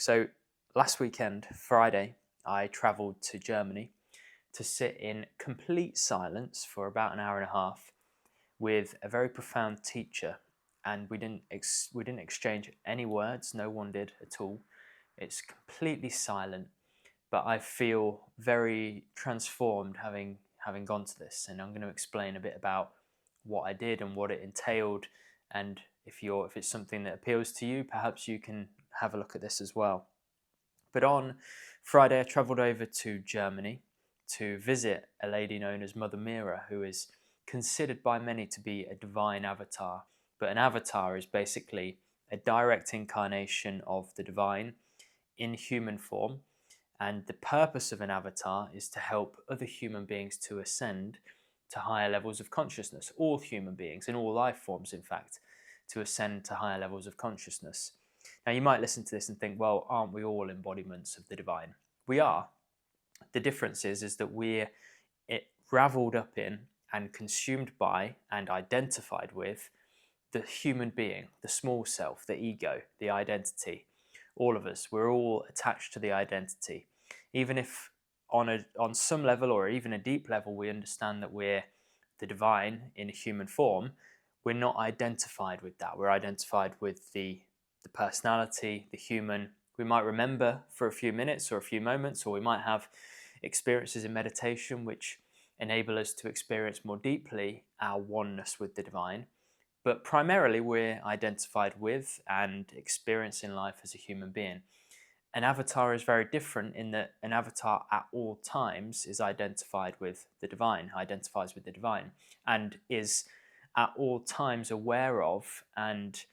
So last weekend, Friday, I travelled to Germany to sit in complete silence for about an hour and a half with a very profound teacher, and we didn't exchange any words. No one did at all. It's completely silent, but I feel very transformed having gone to this, and I'm going to explain a bit about what I did and what it entailed, and if it's something that appeals to you, perhaps you can have a look at this as well. But on Friday, I travelled over to Germany to visit a lady known as Mother Meera, who is considered by many to be a divine avatar. But an avatar is basically a direct incarnation of the divine in human form. And the purpose of an avatar is to help other human beings to ascend to higher levels of consciousness, all human beings, in all life forms, in fact, to ascend to higher levels of consciousness. Now, you might listen to this and think, well, aren't we all embodiments of the divine? We are. The difference is that we're raveled up in and consumed by and identified with the human being, the small self, the ego, the identity. All of us, we're all attached to the identity. Even if on some level or even a deep level we understand that we're the divine in a human form, we're not identified with that. We're identified with the personality, the human. We might remember for a few minutes or a few moments, or we might have experiences in meditation which enable us to experience more deeply our oneness with the divine. But primarily, we're identified with and experiencing life as a human being. An avatar is very different in that an avatar at all times is identified with the divine, identifies with the divine, and is at all times aware of and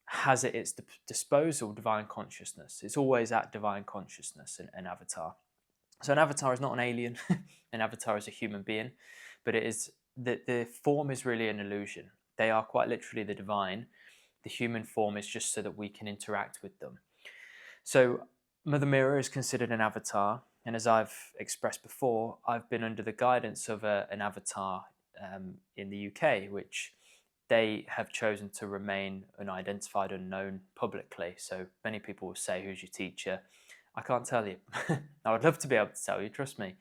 has at its disposal divine consciousness. It's always at divine consciousness, an avatar. So an avatar is not an alien. An avatar is a human being, but it is the form is really an illusion. They are quite literally the divine. The human form is just so that we can interact with them. So Mother Meera is considered an avatar, and as I've expressed before, I've been under the guidance of an avatar in the UK, which they have chosen to remain unidentified, unknown publicly. So many people will say, "Who's your teacher?" I can't tell you. I would love to be able to tell you, trust me,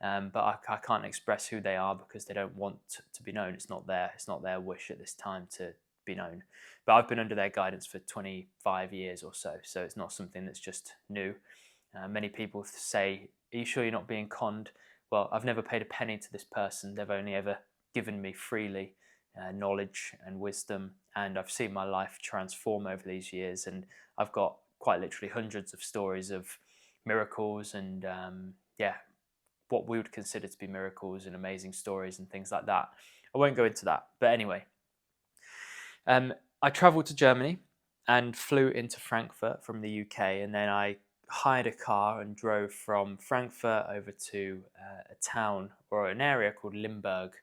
but I can't express who they are because they don't want to be known. It's not their wish at this time to be known. But I've been under their guidance for 25 years or so, so it's not something that's just new. Many people say, "Are you sure you're not being conned?" Well, I've never paid a penny to this person. They've only ever given me freely knowledge and wisdom, and I've seen my life transform over these years, and I've got quite literally hundreds of stories of miracles and what we would consider to be miracles and amazing stories and things like that. I won't go into that, but anyway, I travelled to Germany and flew into Frankfurt from the UK, and then I hired a car and drove from Frankfurt over to a town or an area called Limburg.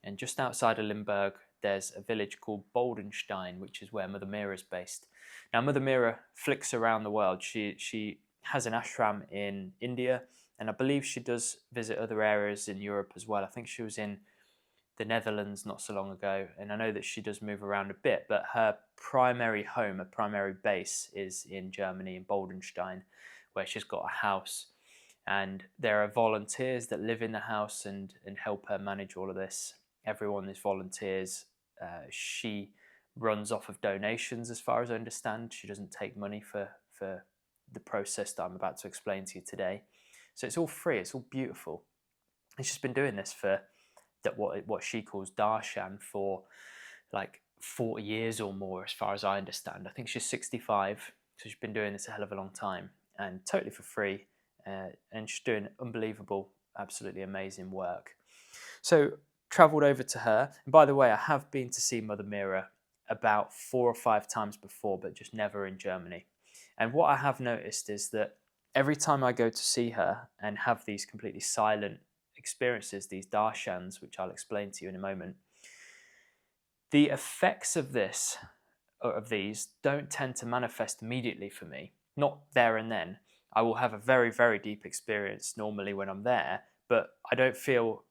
And just outside of Limburg, there's a village called Boldenstein, which is where Mother Meera is based. Now, Mother Meera flicks around the world. She has an ashram in India, and I believe she does visit other areas in Europe as well. I think she was in the Netherlands not so long ago, and I know that she does move around a bit, but her primary home, her primary base is in Germany, in Boldenstein, where she's got a house. And there are volunteers that live in the house and help her manage all of this. Everyone is volunteers. She runs off of donations, as far as I understand. She doesn't take money for the process that I'm about to explain to you today. So it's all free. It's all beautiful. And she's been doing this for what she calls darshan for like 40 years or more, as far as I understand. I think she's 65, so she's been doing this a hell of a long time and totally for free. And she's doing unbelievable, absolutely amazing work. So travelled over to her. And by the way, I have been to see Mother Meera about 4 or 5 times before, but just never in Germany. And what I have noticed is that every time I go to see her and have these completely silent experiences, these darshans, which I'll explain to you in a moment, the effects of these don't tend to manifest immediately for me, not there and then. I will have a very, very deep experience normally when I'm there, but I don't feel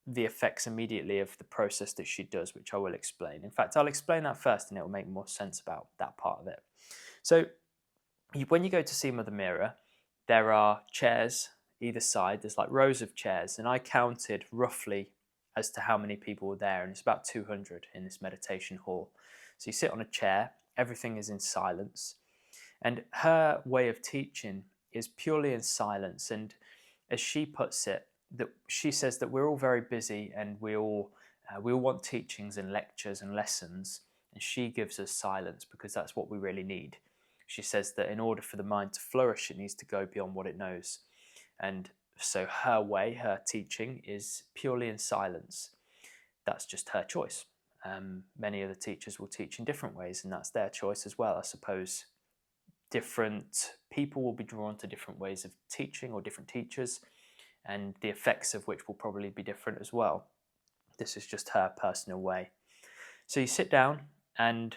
the effects immediately of the process that she does, which I will explain. In fact, I'll explain that first and it will make more sense about that part of it. So when you go to see Mother Meera, there are chairs either side. There's like rows of chairs, and I counted roughly as to how many people were there, and it's about 200 in this meditation hall. So you sit on a chair, everything is in silence, and her way of teaching is purely in silence. And as she puts it, that she says that we're all very busy and we all want teachings and lectures and lessons, and she gives us silence because that's what we really need. She says that in order for the mind to flourish, it needs to go beyond what it knows. And so her way, her teaching, is purely in silence. That's just her choice. Many other teachers will teach in different ways, and that's their choice as well. I suppose different people will be drawn to different ways of teaching or different teachers, and the effects of which will probably be different as well. This is just her personal way. So you sit down, and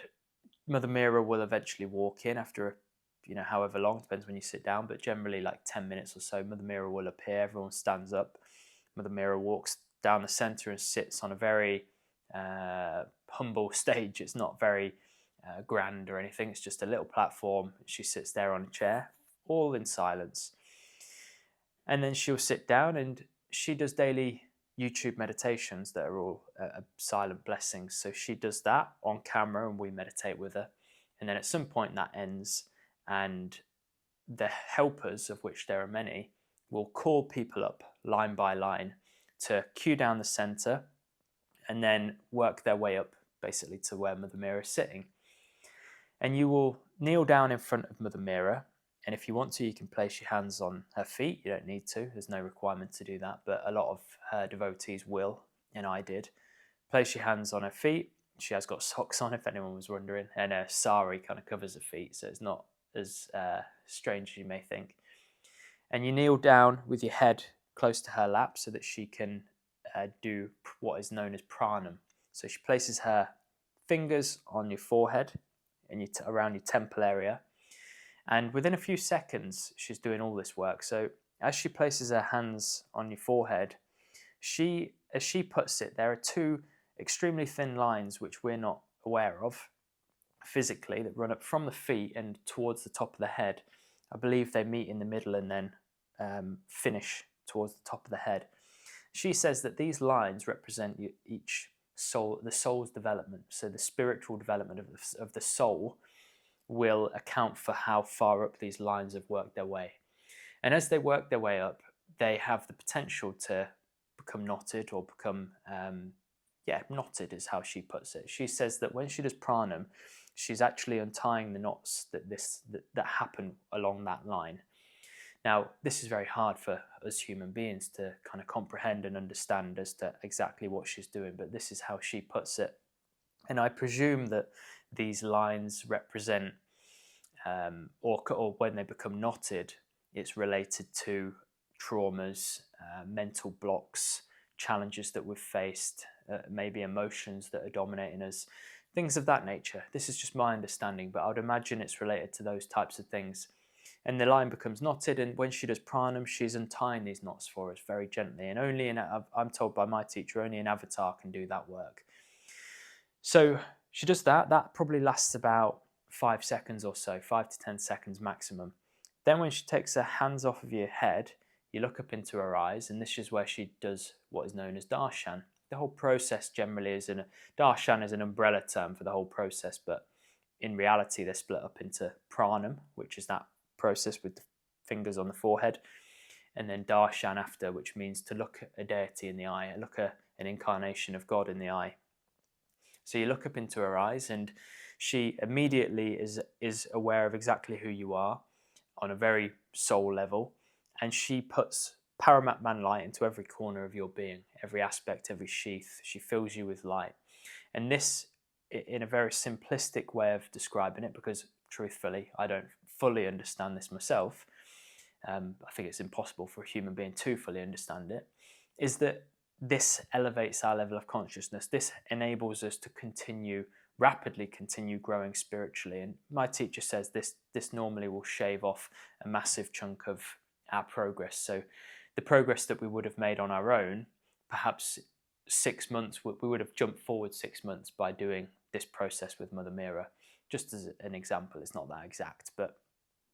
Mother Meera will eventually walk in after, however long, depends when you sit down, but generally like 10 minutes or so. Mother Meera will appear, everyone stands up. Mother Meera walks down the center and sits on a very humble stage. It's not very grand or anything, it's just a little platform. She sits there on a chair, all in silence. And then she'll sit down and she does daily YouTube meditations that are all silent blessings. So she does that on camera and we meditate with her. And then at some point that ends, and the helpers, of which there are many, will call people up line by line to queue down the center and then work their way up basically to where Mother Meera is sitting. And you will kneel down in front of Mother Meera. And if you want to, you can place your hands on her feet. You don't need to. There's no requirement to do that. But a lot of her devotees will, and I did. Place your hands on her feet. She has got socks on, if anyone was wondering. And a sari kind of covers her feet, so it's not as strange as you may think. And you kneel down with your head close to her lap so that she can do what is known as pranam. So she places her fingers on your forehead and around your temple area. And within a few seconds, she's doing all this work. So as she places her hands on your forehead, as she puts it, there are two extremely thin lines which we're not aware of physically that run up from the feet and towards the top of the head. I believe they meet in the middle and then finish towards the top of the head. She says that these lines represent each soul, the soul's development. So the spiritual development of the soul will account for how far up these lines have worked their way. And as they work their way up, they have the potential to become knotted or become, knotted is how she puts it. She says that when she does pranam, she's actually untying the knots that happen along that line. Now, this is very hard for us human beings to kind of comprehend and understand as to exactly what she's doing, but this is how she puts it. And I presume that these lines represent, or when they become knotted, it's related to traumas, mental blocks, challenges that we've faced, maybe emotions that are dominating us, things of that nature. This is just my understanding, but I would imagine it's related to those types of things. And the line becomes knotted, and when she does pranam, she's untying these knots for us very gently. And I'm told by my teacher, only an avatar can do that work. So she does that. That probably lasts about 5 seconds or so, 5 to 10 seconds maximum. Then when she takes her hands off of your head, you look up into her eyes, and this is where she does what is known as darshan. The whole process generally darshan is an umbrella term for the whole process, but in reality they're split up into pranam, which is that process with the fingers on the forehead, and then darshan after, which means to look a deity in the eye, look an incarnation of God in the eye. So you look up into her eyes, and she immediately is aware of exactly who you are on a very soul level, and she puts Paramatman light into every corner of your being, every aspect, every sheath. She fills you with light. And this, in a very simplistic way of describing it, because truthfully, I don't fully understand this myself, I think it's impossible for a human being to fully understand it, is that this elevates our level of consciousness. This enables us to rapidly continue growing spiritually. And my teacher says this normally will shave off a massive chunk of our progress. So the progress that we would have made on our own, perhaps 6 months, we would have jumped forward 6 months by doing this process with Mother Meera. Just as an example, it's not that exact, but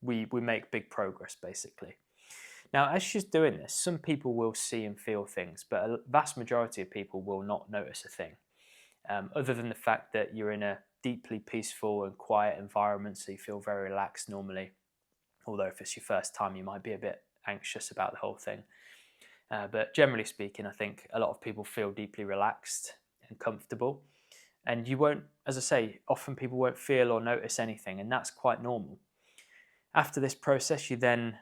we make big progress basically. Now, as she's doing this, some people will see and feel things, but a vast majority of people will not notice a thing, other than the fact that you're in a deeply peaceful and quiet environment, so you feel very relaxed normally. Although if it's your first time, you might be a bit anxious about the whole thing. But generally speaking, I think a lot of people feel deeply relaxed and comfortable. And you won't, as I say, often people won't feel or notice anything, and that's quite normal. After this process, you then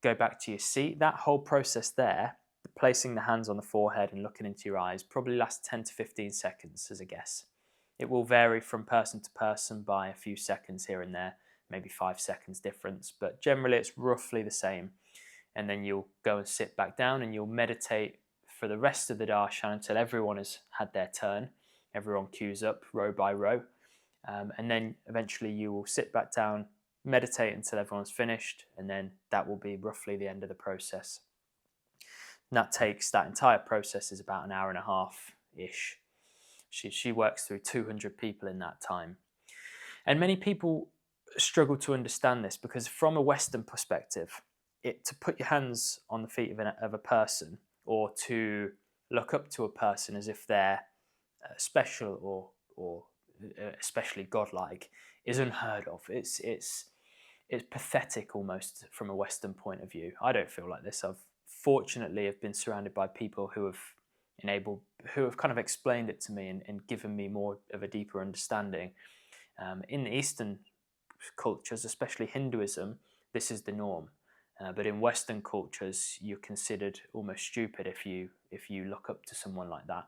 go back to your seat. That whole process there, placing the hands on the forehead and looking into your eyes, probably lasts 10 to 15 seconds as a guess. It will vary from person to person by a few seconds here and there, maybe 5 seconds difference, but generally it's roughly the same. And then you'll go and sit back down and you'll meditate for the rest of the darshan until everyone has had their turn. Everyone queues up row by row. And then eventually you will sit back down, meditate until everyone's finished, and then that will be roughly the end of the process. And that entire process is about an hour and a half-ish. She works through 200 people in that time. And many people struggle to understand this because from a Western perspective, to put your hands on the feet of a person or to look up to a person as if they're special or especially godlike is unheard of. It's pathetic almost from a Western point of view. I don't feel like this. I've fortunately been surrounded by people who have kind of explained it to me and given me more of a deeper understanding. In the Eastern cultures, especially Hinduism, this is the norm. But in Western cultures, you're considered almost stupid if you look up to someone like that.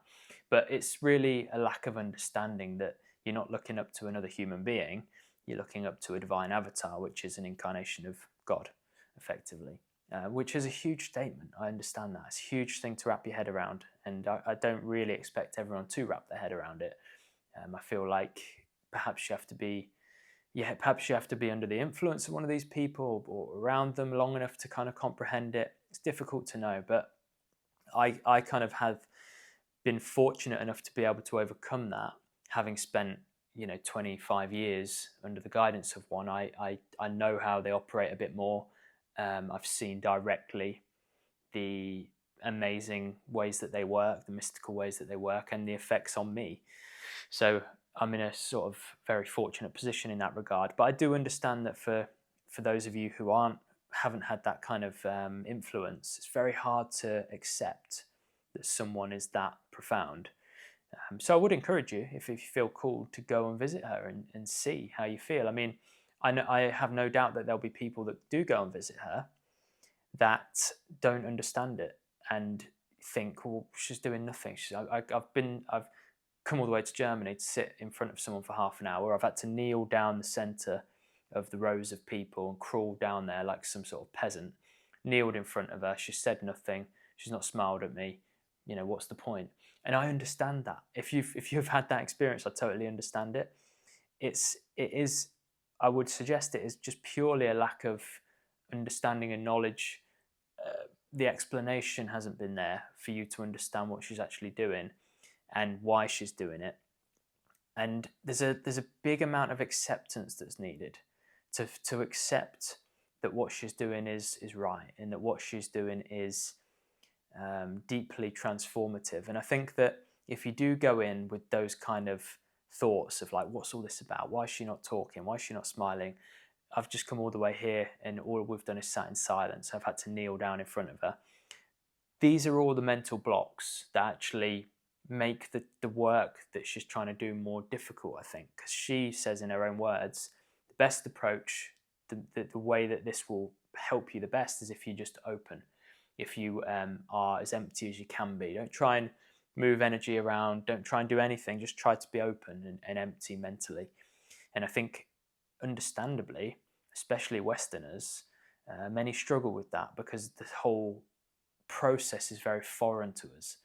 But it's really a lack of understanding that you're not looking up to another human being. You're looking up to a divine avatar, which is an incarnation of God, effectively, which is a huge statement. I understand that. It's a huge thing to wrap your head around, and I don't really expect everyone to wrap their head around it. I feel like perhaps you have to be under the influence of one of these people or around them long enough to kind of comprehend it. It's difficult to know, but I kind of have been fortunate enough to be able to overcome that, having spent 25 years under the guidance of one. I know how they operate a bit more. I've seen directly the amazing ways that they work, the mystical ways that they work, and the effects on me. So I'm in a sort of very fortunate position in that regard. But I do understand that for those of you who haven't had that kind of influence, it's very hard to accept that someone is that profound. So I would encourage you, if you feel called, to go and visit her and see how you feel. I mean, I have no doubt that there'll be people that do go and visit her that don't understand it and think, well, she's doing nothing. I've come all the way to Germany to sit in front of someone for half an hour. I've had to kneel down the centre of the rows of people and crawl down there like some sort of peasant. Kneeled in front of her. She said nothing. She's not smiled at me. What's the point? And I understand that. If you've had that experience, I totally understand it. It is. I would suggest it is just purely a lack of understanding and knowledge. The explanation hasn't been there for you to understand what she's actually doing and why she's doing it. And there's a big amount of acceptance that's needed to accept that what she's doing is right and that what she's doing is deeply transformative. And I think that if you do go in with those kind of thoughts of like, what's all this about? Why is she not talking? Why is she not smiling? I've just come all the way here and all we've done is sat in silence. I've had to kneel down in front of her. These are all the mental blocks that actually make the work that she's trying to do more difficult, I think, because she says in her own words, the best approach, the way that this will help you the best is if you just open, if you are as empty as you can be. Don't try and move energy around, don't try and do anything, just try to be open and empty mentally. And I think, understandably, especially Westerners, many struggle with that because the whole process is very foreign to us.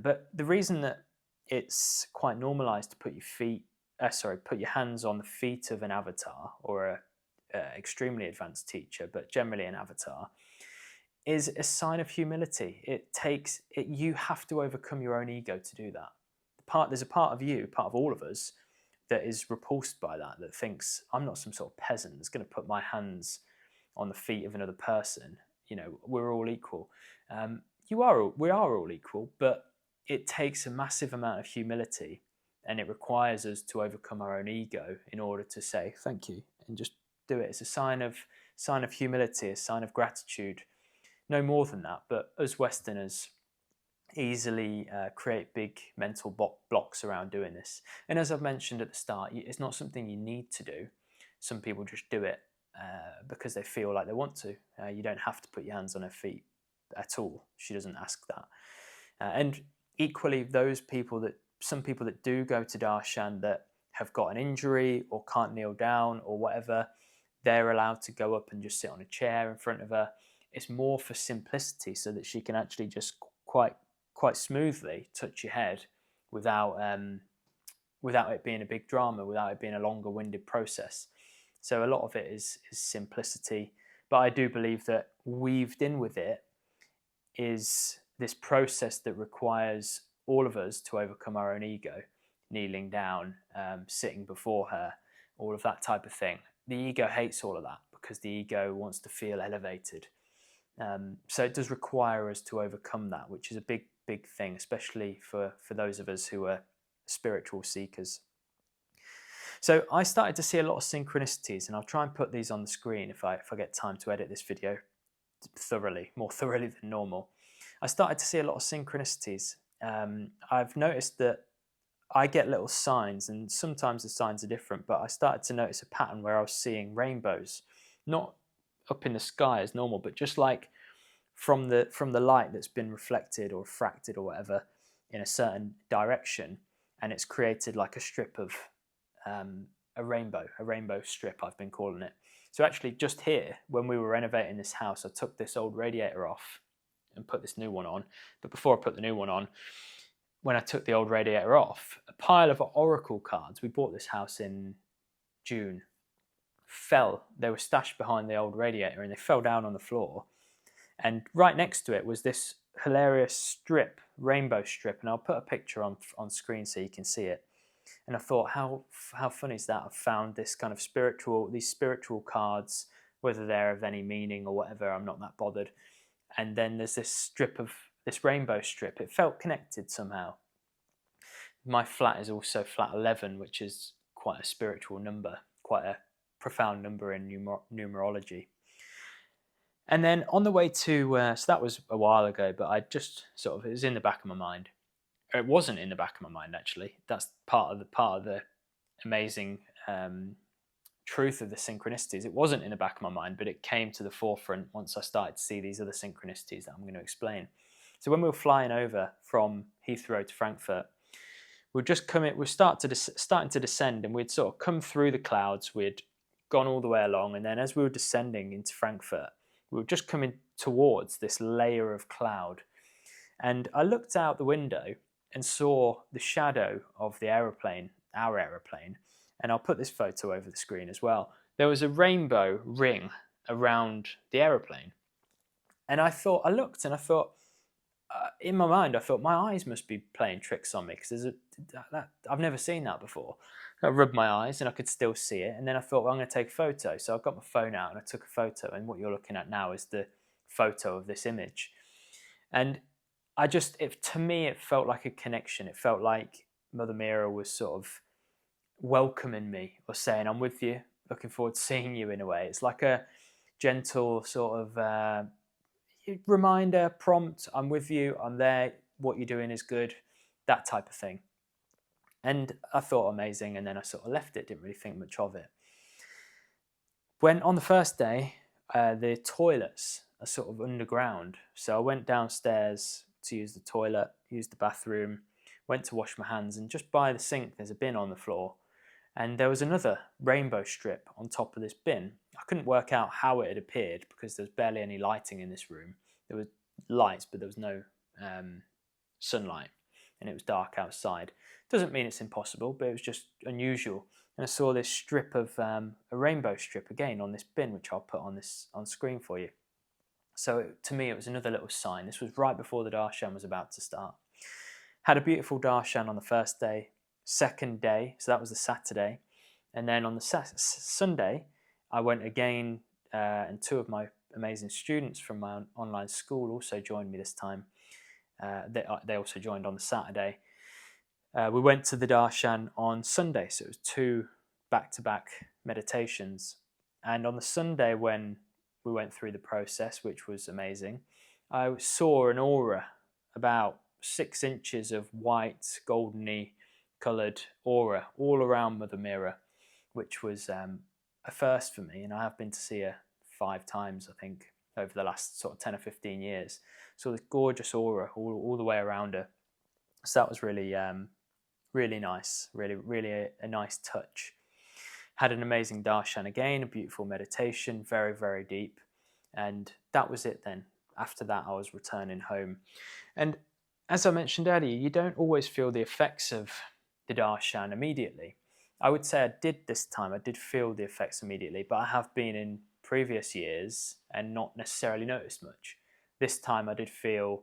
But the reason that it's quite normalized to put your hands on the feet of an avatar or a extremely advanced teacher, but generally an avatar, is a sign of humility. You have to overcome your own ego to do that. There's a part of you, part of all of us, that is repulsed by that, that thinks I'm not some sort of peasant that's going to put my hands on the feet of another person. You know, we're all equal. We are all equal, but it takes a massive amount of humility, and it requires us to overcome our own ego in order to say thank you and just do it. It's a sign of humility, a sign of gratitude. No more than that. But as Westerners, easily create big mental blocks around doing this. And as I've mentioned at the start, it's not something you need to do. Some people just do it because they feel like they want to. You don't have to put your hands on her feet at all. She doesn't ask that. And equally, some people that do go to darshan that have got an injury or can't kneel down or whatever, they're allowed to go up and just sit on a chair in front of her. It's more for simplicity, so that she can actually just quite smoothly touch your head without it being a big drama, without it being a longer winded process. So a lot of it is simplicity, but I do believe that weaved in with it is this process that requires all of us to overcome our own ego, kneeling down, sitting before her, all of that type of thing. The ego hates all of that because the ego wants to feel elevated. So it does require us to overcome that, which is a big thing, especially for those of us who are spiritual seekers. So I started to see a lot of synchronicities, and I'll try and put these on the screen if I get time to edit this video more thoroughly than normal. I started to see a lot of synchronicities. I've noticed that I get little signs, and sometimes the signs are different, but I started to notice a pattern where I was seeing rainbows, not up in the sky as normal, but just like from the light that's been reflected or refracted or whatever in a certain direction, and it's created like a strip of a rainbow strip, I've been calling it. So actually just here, when we were renovating this house, I took this old radiator off and put this new one on. But before I put the new one on, when I took the old radiator off, a pile of oracle cards, we bought this house in June, they were stashed behind the old radiator, and they fell down on the floor. And right next to it was this hilarious rainbow strip, and I'll put a picture on screen so you can see it. And I thought, how funny is that? I've found this kind of these spiritual cards, whether they're of any meaning or whatever, I'm not that bothered. And then there's this rainbow strip. It felt connected somehow. My flat is also flat 11, which is quite a spiritual number, quite a profound number in numerology. And then on the way to, so that was a while ago, but I just it was in the back of my mind. It wasn't in the back of my mind, actually. That's part of the amazing truth of the synchronicities. It wasn't in the back of my mind, but it came to the forefront once I started to see these other synchronicities that I'm going to explain. So when we were flying over from Heathrow to Frankfurt, we're starting to descend, and we'd sort of come through the clouds. We'd gone all the way along, and then as we were descending into Frankfurt, we were just coming towards this layer of cloud. And I looked out the window and saw the shadow of our aeroplane, and I'll put this photo over the screen as well. There was a rainbow ring around the aeroplane. And I looked and I thought, in my mind, I thought my eyes must be playing tricks on me, because I've never seen that before. I rubbed my eyes and I could still see it. And then I thought, well, I'm going to take a photo. So I got my phone out and I took a photo. And what you're looking at now is the photo of this image. And to me, it felt like a connection. It felt like Mother Meera was sort of welcoming me, or saying, I'm with you, looking forward to seeing you, in a way. It's like a gentle sort of reminder, prompt, I'm with you, I'm there, what you're doing is good, that type of thing. And I thought, amazing, and then I sort of left it, didn't really think much of it. When on the first day, the toilets are sort of underground, so I went downstairs to use the toilet, used the bathroom, went to wash my hands, and just by the sink there's a bin on the floor, and there was another rainbow strip on top of this bin. I couldn't work out how it had appeared because there's barely any lighting in this room. There were lights, but there was no sunlight, and it was dark outside. Doesn't mean it's impossible, but it was just unusual. And I saw this strip of a rainbow strip again on this bin, which I'll put on screen for you. So to me, it was another little sign. This was right before the darshan was about to start. Had a beautiful darshan on the first day. second day, so that was the Saturday, and then on the Sunday, I went again, and two of my amazing students from my online school also joined me this time. They also joined on the Saturday. We went to the darshan on Sunday, so it was two back-to-back meditations. And on the Sunday, when we went through the process, which was amazing, I saw an aura, about 6 inches of white, goldeny coloured aura all around Mother Meera, which was a first for me. And I have been to see her 5 times, I think, over the last sort of 10 or 15 years. So this gorgeous aura all the way around her. So that was really really nice, really a nice touch. Had an amazing darshan again, a beautiful meditation, very deep. And that was it then. After that, I was returning home. And as I mentioned earlier, you don't always feel the effects of the darshan immediately. I would say I did this time. I did feel the effects immediately, but I have been in previous years and not necessarily noticed much. This time I did feel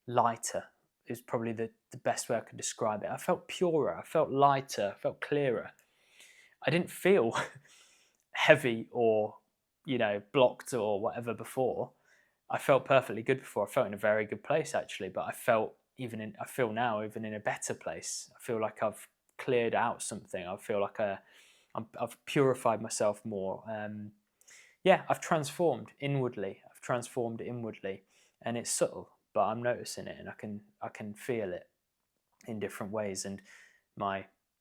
lighter. Is probably the best way I could describe it. I felt purer, I felt lighter, I felt clearer. I didn't feel heavy or, blocked or whatever before. I felt perfectly good before. I felt in a very good place actually, but I feel now even in a better place. I feel like I've cleared out something. I feel like I've purified myself more. I've transformed inwardly. And it's subtle, but I'm noticing it, and I can feel it in different ways. And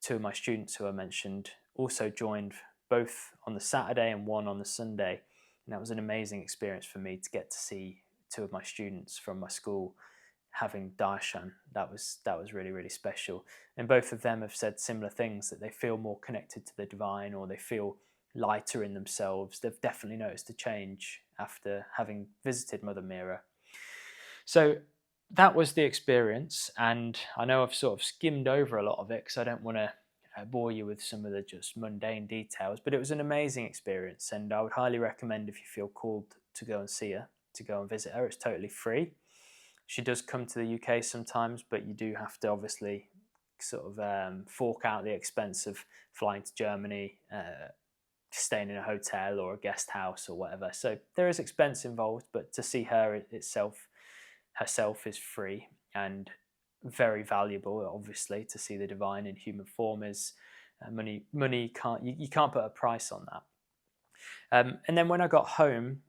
two of my students who I mentioned also joined, both on the Saturday and one on the Sunday, and that was an amazing experience for me to get to see two of my students from my school having darshan. That was really special. And both of them have said similar things, that they feel more connected to the divine, or they feel lighter in themselves. They've definitely noticed a change after having visited Mother Meera. So that was the experience, and I know I've sort of skimmed over a lot of it because I don't want to bore you with some of the just mundane details, but it was an amazing experience, and I would highly recommend, if you feel called to go and see her, to go and visit her. It's totally free. She does come to the UK sometimes, but you do have to obviously sort of fork out the expense of flying to Germany, staying in a hotel or a guest house or whatever. So there is expense involved, but to see her herself is free and very valuable. Obviously, to see the divine in human form is money can't, you can't put a price on that. And then when I got home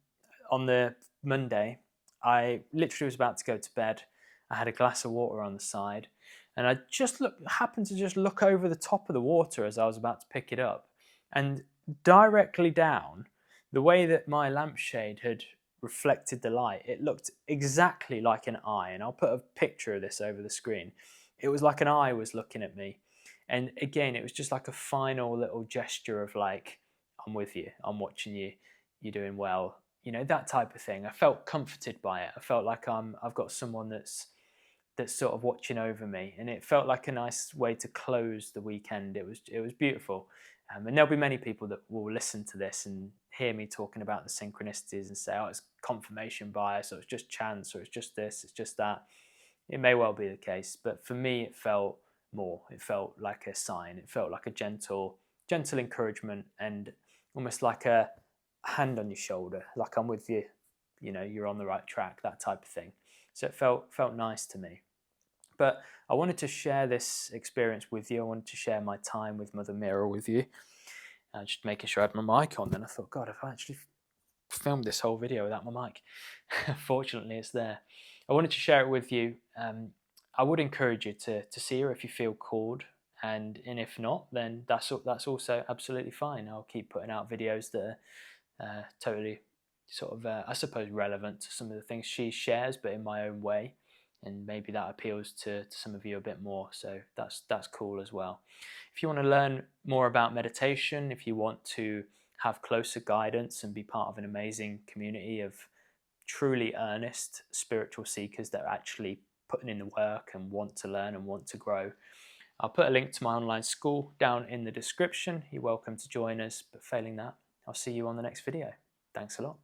on the Monday, I literally was about to go to bed. I had a glass of water on the side, and I just happened to just look over the top of the water as I was about to pick it up, and directly down, the way that my lampshade had reflected the light, it looked exactly like an eye. And I'll put a picture of this over the screen. It was like an eye was looking at me. And again, it was just like a final little gesture of like, I'm with you, I'm watching you, you're doing well, that type of thing. I felt comforted by it. I felt like I've got someone that's sort of watching over me, and it felt like a nice way to close the weekend. It was beautiful. And there'll be many people that will listen to this and hear me talking about the synchronicities and say, oh, it's confirmation bias, or it's just chance, or it's just this, it's just that. It may well be the case, but for me, it felt more. It felt like a sign. It felt like a gentle encouragement, and almost like a hand on your shoulder, like I'm with you, you're on the right track, that type of thing. So it felt nice to me. But I wanted to share this experience with you. I wanted to share my time with Mother Meera with you. Just making sure I had my mic on. Then I thought, God, I've actually filmed this whole video without my mic. Fortunately, it's there. I wanted to share it with you. I would encourage you to see her if you feel called, and if not, then that's also absolutely fine. I'll keep putting out videos that are totally sort of, I suppose, relevant to some of the things she shares, but in my own way. And maybe that appeals to some of you a bit more, so that's cool as well. If you want to learn more about meditation, if you want to have closer guidance and be part of an amazing community of truly earnest spiritual seekers that are actually putting in the work and want to learn and want to grow, I'll put a link to my online school down in the description. You're welcome to join us, but failing that, I'll see you on the next video. Thanks a lot.